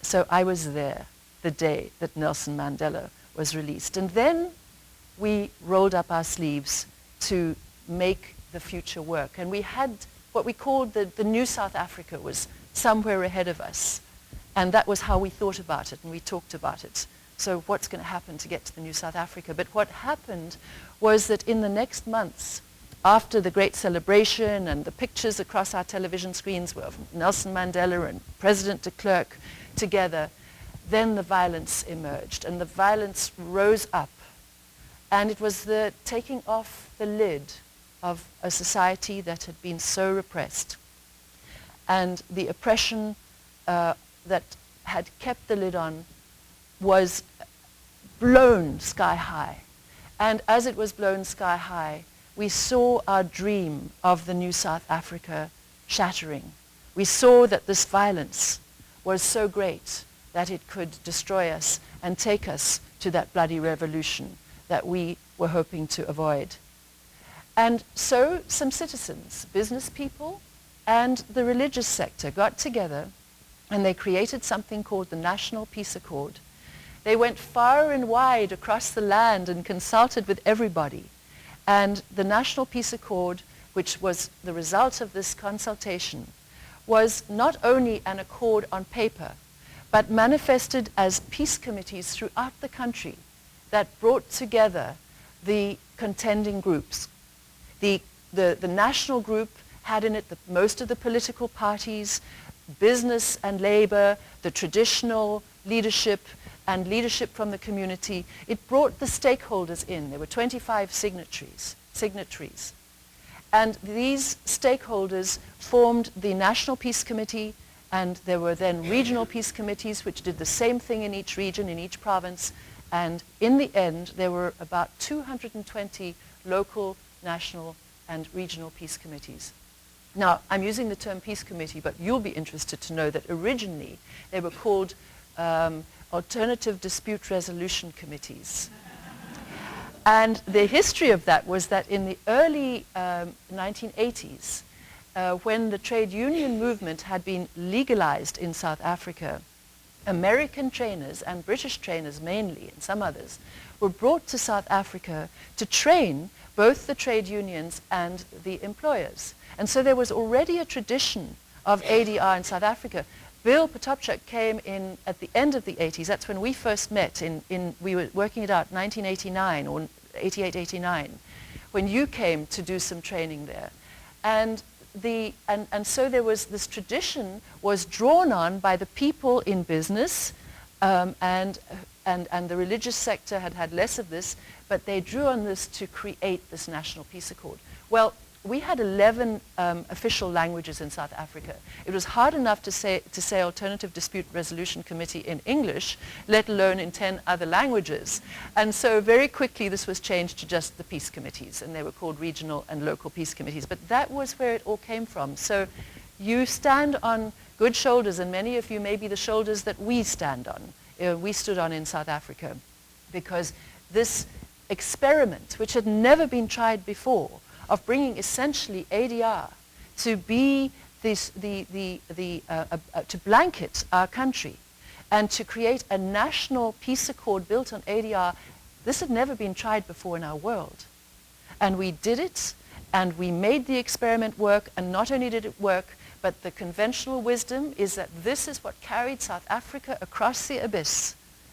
So I was there the day that Nelson Mandela was released. And then we rolled up our sleeves to make the future work. And we had what we called the new South Africa was somewhere ahead of us. And that was how we thought about it and we talked about it. So what's going to happen to get to the new South Africa? But what happened was that in the next months, after the great celebration and the pictures across our television screens were of Nelson Mandela and President de Klerk together, then the violence emerged and the violence rose up. And it was the taking off the lid of a society that had been so repressed. And the oppression that had kept the lid on was blown sky high. And as it was blown sky high, we saw our dream of the new South Africa shattering. We saw that this violence was so great that it could destroy us and take us to that bloody revolution that we were hoping to avoid. And so some citizens, business people, and the religious sector got together and they created something called the National Peace Accord. They went far and wide across the land and consulted with everybody. And the National Peace Accord, which was the result of this consultation, was not only an accord on paper, but manifested as peace committees throughout the country that brought together the contending groups. The national group had in it most of the political parties, business and labor, the traditional leadership, and leadership from the community. It brought the stakeholders in. There were 25 signatories. And these stakeholders formed the National Peace Committee, and there were then regional peace committees which did the same thing in each region, in each province. And in the end, there were about 220 local, national, and regional peace committees. Now, I'm using the term peace committee, but you'll be interested to know that originally they were called alternative dispute resolution committees. And the history of that was that in the early 1980s, when the trade union movement had been legalized in South Africa, American trainers and British trainers mainly, and some others, were brought to South Africa to train both the trade unions and the employers. And so there was already a tradition of ADR in South Africa. Bill Potopchuk came in at the end of the 80s. That's when we first met. We were working it out, 1989 or 88, 89, when you came to do some training there. And so there was this tradition was drawn on by the people in business, and the religious sector had less of this, but they drew on this to create this National Peace Accord. Well, we had 11 official languages in South Africa. It was hard enough to say Alternative Dispute Resolution Committee in English, let alone in 10 other languages. And so very quickly this was changed to just the peace committees, and they were called regional and local peace committees. But that was where it all came from. So you stand on good shoulders, and many of you may be the shoulders that we stand on, we stood on in South Africa, because this experiment, which had never been tried before, of bringing essentially ADR to be this, to blanket our country and to create a national peace accord built on ADR, this had never been tried before in our world. And we did it, and we made the experiment work, and not only did it work, but the conventional wisdom is that this is what carried South Africa across the abyss.